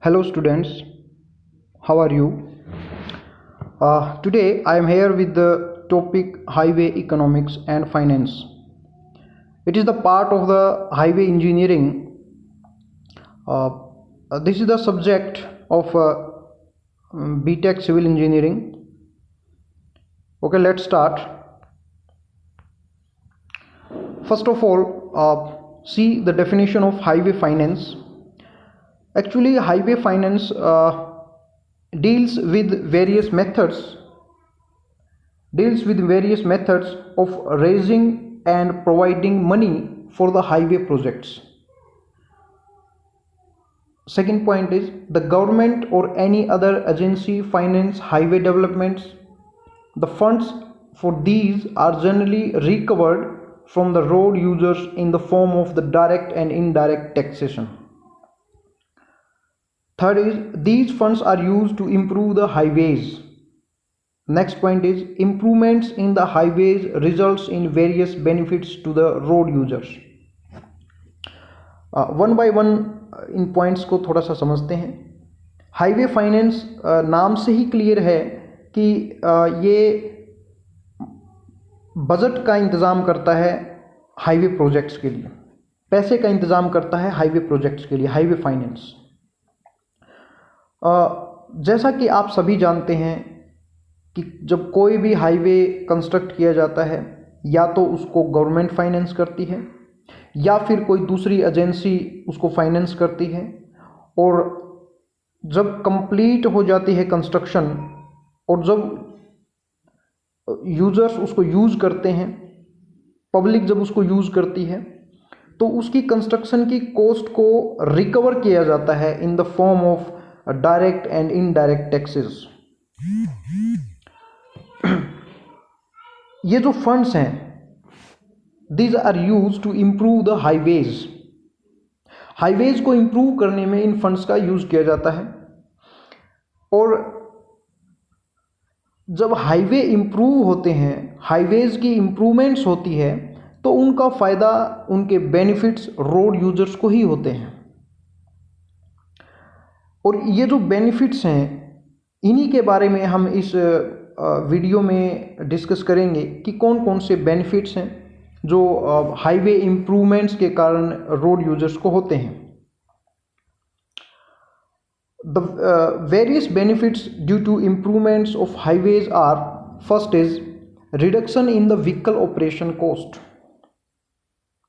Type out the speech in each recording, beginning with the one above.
Hello students, how are you? Today I am here with the topic highway economics and finance. It is the part of the highway engineering. Uh, this is the subject of BTech civil engineering. Okay, let's start. First of all, see the definition of highway finance. Actually, highway finance deals with various methods of raising and providing money for the highway projects. Second point is the government or any other agency finance highway developments. The funds for these are generally recovered from the road users in the form of the direct and indirect taxation. Third is these funds are used to improve the highways. Next point is improvements in the highways results in various benefits to the road users. One by one in points को थोड़ा सा समझते हैं. Highway finance नाम से ही clear है कि ये बजट का इंतज़ाम करता है हाईवे प्रोजेक्ट्स के लिए, पैसे का इंतज़ाम करता है हाईवे प्रोजेक्ट्स के लिए. हाईवे फाइनेंस जैसा कि आप सभी जानते हैं कि जब कोई भी हाईवे कंस्ट्रक्ट किया जाता है या तो उसको गवर्नमेंट फाइनेंस करती है या फिर कोई दूसरी एजेंसी उसको फाइनेंस करती है, और जब कंप्लीट हो जाती है कंस्ट्रक्शन और जब यूज़र्स उसको यूज़ करते हैं, पब्लिक जब उसको यूज़ करती है, तो उसकी कंस्ट्रक्शन की कॉस्ट को रिकवर किया जाता है in the form of direct and indirect taxes. ये जो फंड्स हैं, these are use to improve the highways. Highways को इम्प्रूव करने में इन फंड्स का यूज किया जाता है, और जब हाईवे इम्प्रूव होते हैं, हाईवेज की इम्प्रूवमेंट्स होती है, तो उनका फ़ायदा, उनके बेनिफिट्स रोड यूजर्स को ही होते हैं. और ये जो बेनिफिट्स हैं, इन्हीं के बारे में हम इस वीडियो में डिस्कस करेंगे कि कौन कौन से बेनिफिट्स हैं जो हाईवे इम्प्रूवमेंट्स के कारण रोड यूजर्स को होते हैं. The various benefits due to improvements of highways are, first is reduction in the vehicle operation cost.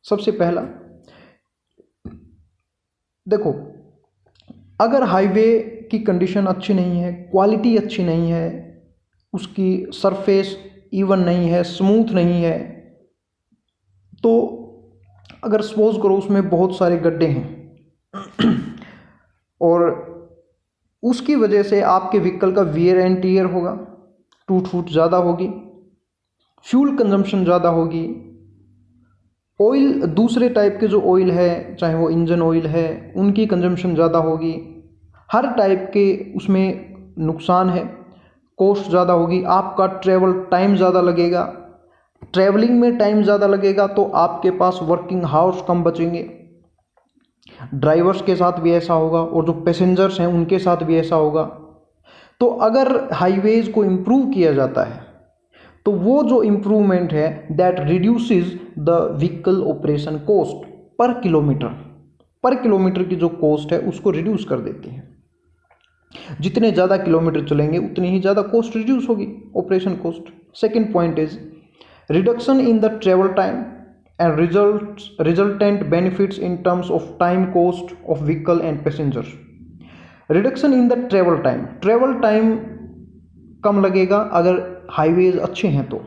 सबसे पहला देखो, अगर हाईवे की कंडीशन अच्छी नहीं है, क्वालिटी अच्छी नहीं है, उसकी सरफेस इवन नहीं है, स्मूथ नहीं है, तो अगर सपोज करो उसमें बहुत सारे गड्ढे हैं और उसकी वजह से आपके व्हीकल का वियर एंड टीयर होगा, टूट फूट ज़्यादा होगी, फ्यूल कंजम्पशन ज़्यादा होगी, ऑयल दूसरे टाइप के जो ऑयल है, चाहे वो इंजन ऑयल है, उनकी कंजम्पशन ज़्यादा होगी. हर टाइप के उसमें नुकसान है, कॉस्ट ज़्यादा होगी, आपका ट्रैवल टाइम ज़्यादा लगेगा. ट्रैवलिंग में टाइम ज़्यादा लगेगा तो आपके पास वर्किंग हावर्स कम बचेंगे. ड्राइवर्स के साथ भी ऐसा होगा और जो पैसेंजर्स हैं उनके साथ भी ऐसा होगा. तो अगर हाईवेज को इम्प्रूव किया जाता है तो वो जो इम्प्रूवमेंट है that reduces the vehicle operation cost per kilometre की जो कॉस्ट है उसको रिड्यूस कर देती है. जितने ज़्यादा किलोमीटर चलेंगे उतनी ही ज़्यादा कॉस्ट रिड्यूस होगी, operation cost. Second point is reduction in the travel time and resultant benefits in terms of time cost of vehicle and passenger. Reduction in the travel time कम लगेगा अगर हाईवेज अच्छे हैं तो,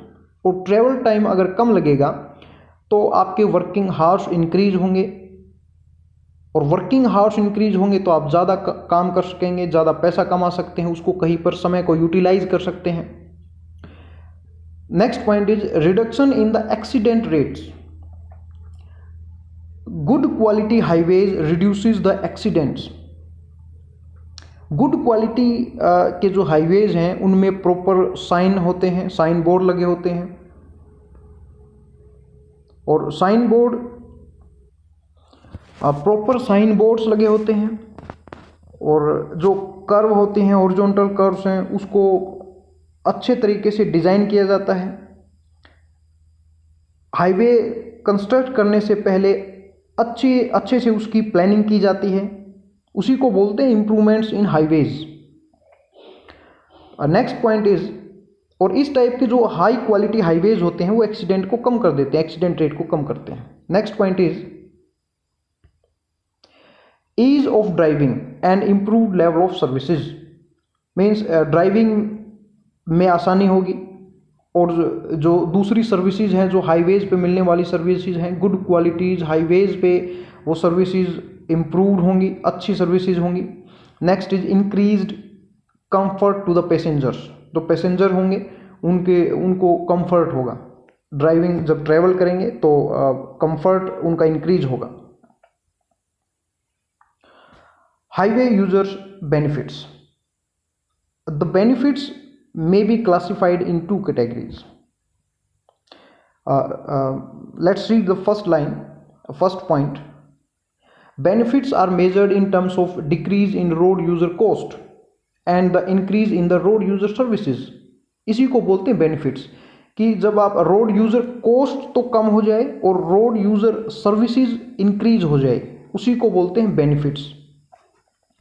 और ट्रेवल टाइम अगर कम लगेगा तो आपके वर्किंग हावर्स इंक्रीज होंगे, और वर्किंग हावर्स इंक्रीज होंगे तो आप ज़्यादा काम कर सकेंगे, ज़्यादा पैसा कमा सकते हैं, उसको कहीं पर समय को यूटिलाइज कर सकते हैं. Next point is reduction in the accident rates. Good quality highways reduces the accidents. Good quality के जो हाईवेज हैं उनमें प्रॉपर साइन होते हैं, साइन बोर्ड लगे होते हैं, और sign board proper sign boards लगे होते हैं, और जो कर्व होते हैं, हॉरिजॉन्टल कर्व्स हैं, उसको अच्छे तरीके से डिज़ाइन किया जाता है। हाईवे कंस्ट्रक्ट करने से पहले अच्छे से उसकी प्लानिंग की जाती है, उसी को बोलते हैं improvements in highways. Next point is, और इस टाइप के जो हाई क्वालिटी हाईवेज होते हैं वो एक्सीडेंट को कम कर देते हैं, एक्सीडेंट रेट को कम करते हैं। Next point is ease of driving and improve level of services. Means driving में आसानी होगी, और जो दूसरी सर्विसेज हैं, जो हाईवेज पे मिलने वाली सर्विसेज हैं, गुड क्वालिटीज़ हाईवेज पे वो सर्विसेज इम्प्रूव होंगी, अच्छी सर्विसेज होंगी। Next is increased comfort to the passengers. जो पैसेंजर होंगे उनको कंफर्ट होगा, ड्राइविंग जब ट्रैवल करेंगे तो कंफर्ट उनका इंक्रीज होगा। Highway users benefits. The benefits may be classified in two categories. Let's read the first line, first point. Benefits are measured in terms of decrease in road user cost and the increase in the road user services. इसी को बोलते हैं benefits, कि जब आप road user cost तो कम हो जाए और रोड यूज़र सर्विसेज इंक्रीज हो जाए, उसी को बोलते हैं benefits.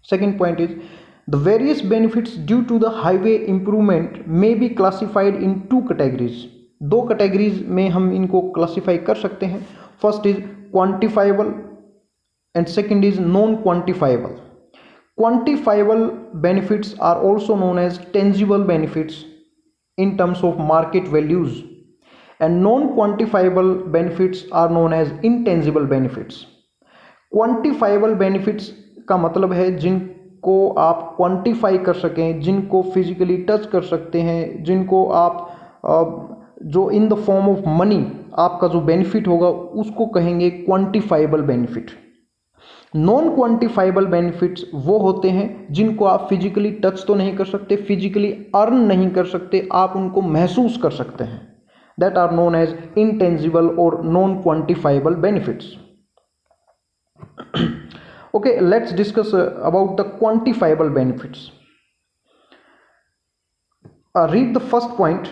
Second point is the various benefits due to the highway improvement may be classified in two categories. दो कैटेगरीज में हम इनको क्लासीफाई कर सकते हैं। First is quantifiable and second is non quantifiable. Quantifiable benefits are also known as tangible benefits in terms of market values, and non-quantifiable benefits are known as intangible benefits. Quantifiable benefits का मतलब है जिनको आप quantify कर सकें, जिनको physically touch कर सकते हैं, जिनको आप जो इन द फॉर्म ऑफ मनी आपका जो बेनिफिट होगा उसको कहेंगे quantifiable benefit. Non quantifiable benefits वो होते हैं जिनको आप फिजिकली टच तो नहीं कर सकते, फिजिकली अर्न नहीं कर सकते, आप उनको महसूस कर सकते हैं। That are known as intangible or non quantifiable benefits. Okay, let's discuss about the quantifiable benefits. Read the first point.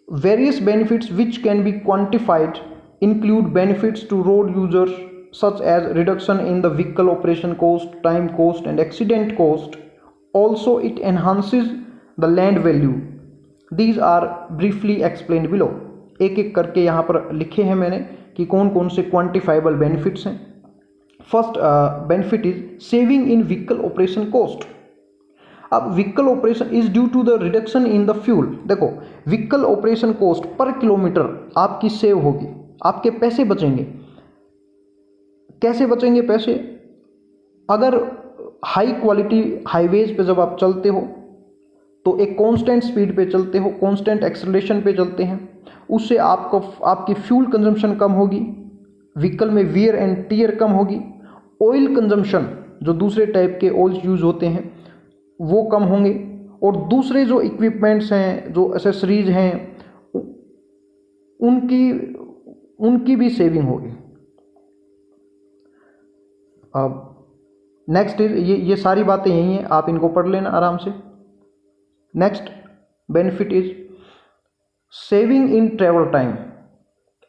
Various benefits which can be quantified include benefits to road users such as reduction in the vehicle operation cost, time cost and accident cost. Also it enhances the land value. These are briefly explained below. एक एक करके यहाँ पर लिखे हैं मैंने कि कौन कौन से क्वांटिफाइबल बेनिफिट्स हैं। First benefit is saving in vehicle operation cost. अब vehicle operation is due to the reduction in the fuel. देखो, vehicle operation cost per kilometre आपकी सेव होगी, आपके पैसे बचेंगे। कैसे बचेंगे पैसे? अगर हाई क्वालिटी हाईवेज पे जब आप चलते हो तो एक कांस्टेंट स्पीड पे चलते हो, कांस्टेंट एक्सेलरेशन पे चलते हैं, उससे आपकी फ्यूल कंजम्पशन कम होगी, व्हीकल में वियर एंड टीयर कम होगी, ऑयल कंजम्पशन जो दूसरे टाइप के ऑयल्स यूज़ होते हैं वो कम होंगे, और दूसरे जो इक्विपमेंट्स हैं, जो एसेसरीज हैं, उनकी भी सेविंग होगी। अब नेक्स्ट इज ये सारी बातें यही हैं, आप इनको पढ़ लेना आराम से। Next benefit is saving in travel time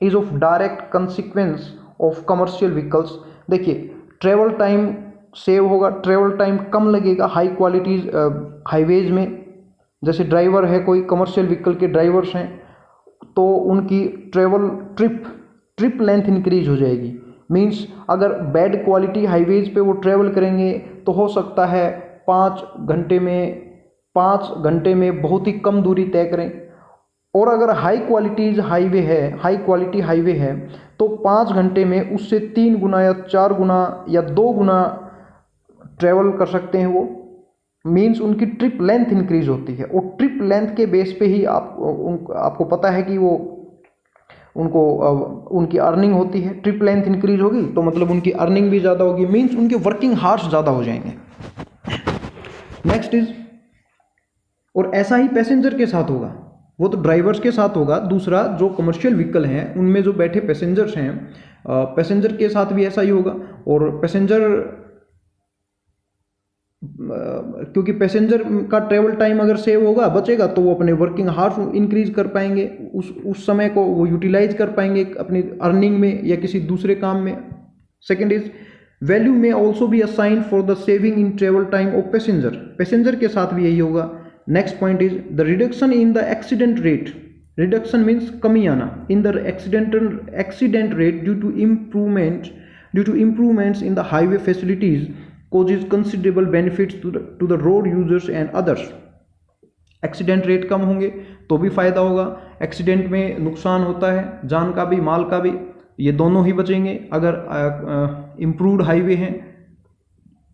is of direct consequence of commercial vehicles. देखिए, ट्रेवल टाइम सेव होगा, ट्रेवल टाइम कम लगेगा हाई क्वालिटीज हाईवेज में। जैसे ड्राइवर है, कोई कमर्शियल व्हीकल के ड्राइवर्स हैं, तो उनकी ट्रिप लेंथ इंक्रीज हो जाएगी। मींस अगर बैड क्वालिटी हाईवेज पे वो ट्रेवल करेंगे तो हो सकता है 5 घंटे में बहुत ही कम दूरी तय करें, और अगर हाई क्वालिटी हाईवे है तो 5 घंटे में उससे 3 गुना या 4 गुना या 2 गुना ट्रेवल कर सकते हैं वो। मींस उनकी ट्रिप लेंथ इंक्रीज होती है, और ट्रिप लेंथ के बेस पे ही आपको पता है कि वो उनकी अर्निंग होती है। ट्रिप लेंथ इंक्रीज होगी तो मतलब उनकी अर्निंग भी ज़्यादा होगी, मींस उनके वर्किंग हार्स ज़्यादा हो जाएंगे। नेक्स्ट इज, और ऐसा ही पैसेंजर के साथ होगा, वो तो ड्राइवर्स के साथ होगा। दूसरा, जो कमर्शियल व्हीकल हैं उनमें जो बैठे पैसेंजर्स हैं, पैसेंजर के साथ भी ऐसा ही होगा। और पैसेंजर क्योंकि पैसेंजर का ट्रेवल टाइम अगर सेव होगा, बचेगा, तो वो अपने वर्किंग हार्स इंक्रीज कर पाएंगे, उस समय को वो यूटिलाइज कर पाएंगे अपनी अर्निंग में या किसी दूसरे काम में। Second is value may also be assign for the saving in travel time of passenger, passenger के साथ भी यही होगा। Next point is the reduction in the accident rate, reduction means कमी आना in the accident rate due to improvements in the highway facilities causes considerable benefits to the road users and others। Accident rate कम होंगे तो भी फ़ायदा होगा, accident में नुकसान होता है जान का भी माल का भी, ये दोनों ही बचेंगे अगर इम्प्रूव्ड हाईवे हैं।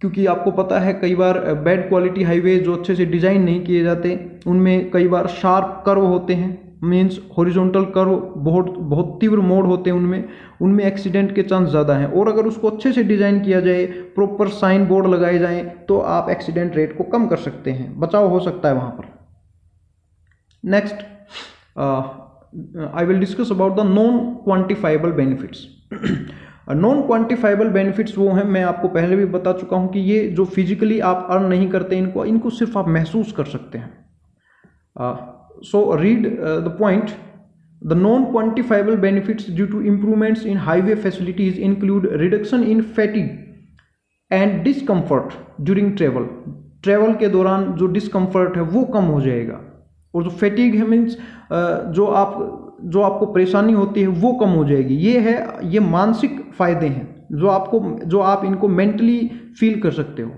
क्योंकि आपको पता है कई बार बैड क्वालिटी हाईवे जो अच्छे से डिज़ाइन नहीं किए जाते, उनमें कई बार शार्प कर्व होते हैं, मीन्स हॉरिजॉन्टल कर्व, बहुत तीव्र मोड़ होते हैं, उनमें एक्सीडेंट के चांस ज़्यादा हैं। और अगर उसको अच्छे से डिज़ाइन किया जाए, प्रॉपर साइन बोर्ड लगाए जाएं, तो आप एक्सीडेंट रेट को कम कर सकते हैं, बचाव हो सकता है वहाँ पर। Next I will discuss about the non quantifiable benefits. Non quantifiable benefits वो हैं, मैं आपको पहले भी बता चुका हूँ कि ये जो फिजिकली आप अर्न नहीं करते, इनको सिर्फ आप महसूस कर सकते हैं। So read the point. The non-quantifiable benefits due to improvements in highway facilities include reduction in fatigue and discomfort during travel. Travel के दौरान जो डिस्कम्फर्ट है वो कम हो जाएगा, और जो फैटिग है मीन्स जो आपको परेशानी होती है वो कम हो जाएगी। ये मानसिक फायदे हैं जो आप इनको मेंटली फील कर सकते हो।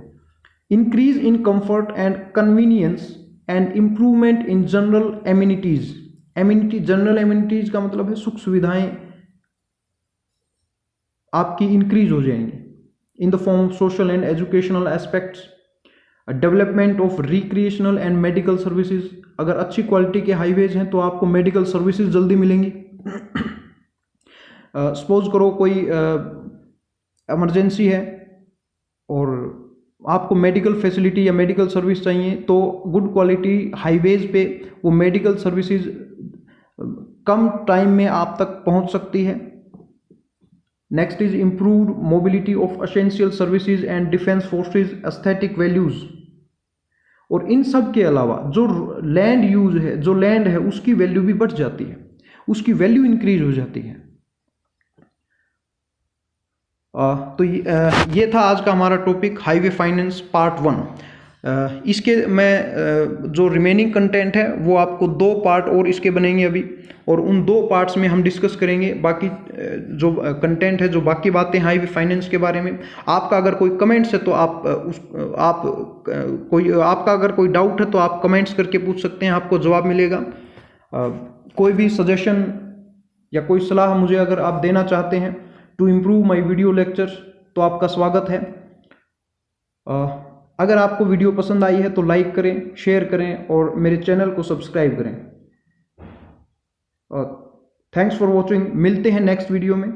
Increase in comfort and convenience and improvement in general amenities. General amenities का मतलब है सुख सुविधाएं आपकी इंक्रीज हो जाएंगी इन the form of social and educational aspects, development of recreational and medical services. अगर अच्छी क्वालिटी के हाईवेज हैं तो आपको मेडिकल सर्विसेज जल्दी मिलेंगी। सपोज करो कोई इमरजेंसी है और आपको मेडिकल फैसिलिटी या मेडिकल सर्विस चाहिए, तो गुड क्वालिटी हाईवेज पे वो मेडिकल सर्विसेज कम टाइम में आप तक पहुंच सकती है। Next is improved mobility of essential services and defence forces, aesthetic values. और इन सब के अलावा जो लैंड है उसकी वैल्यू भी बढ़ जाती है, उसकी वैल्यू इंक्रीज हो जाती है। तो ये था आज का हमारा टॉपिक हाईवे फाइनेंस पार्ट 1। इसके मैं जो रिमेनिंग कंटेंट है वो आपको 2 पार्ट और इसके बनेंगे अभी, और उन 2 पार्ट्स में हम डिस्कस करेंगे बाकी जो कंटेंट है, जो बाकी बातें हाईवे फाइनेंस के बारे में। आपका अगर कोई कमेंट्स है तो आपका अगर कोई डाउट है तो आप कमेंट्स करके पूछ सकते हैं, आपको जवाब मिलेगा। कोई भी सजेशन या कोई सलाह मुझे अगर आप देना चाहते हैं to improve my video lectures, तो आपका स्वागत है। अगर आपको वीडियो पसंद आई है तो लाइक करें, शेयर करें और मेरे चैनल को सब्सक्राइब करें। Thanks for watching. मिलते हैं नेक्स्ट वीडियो में।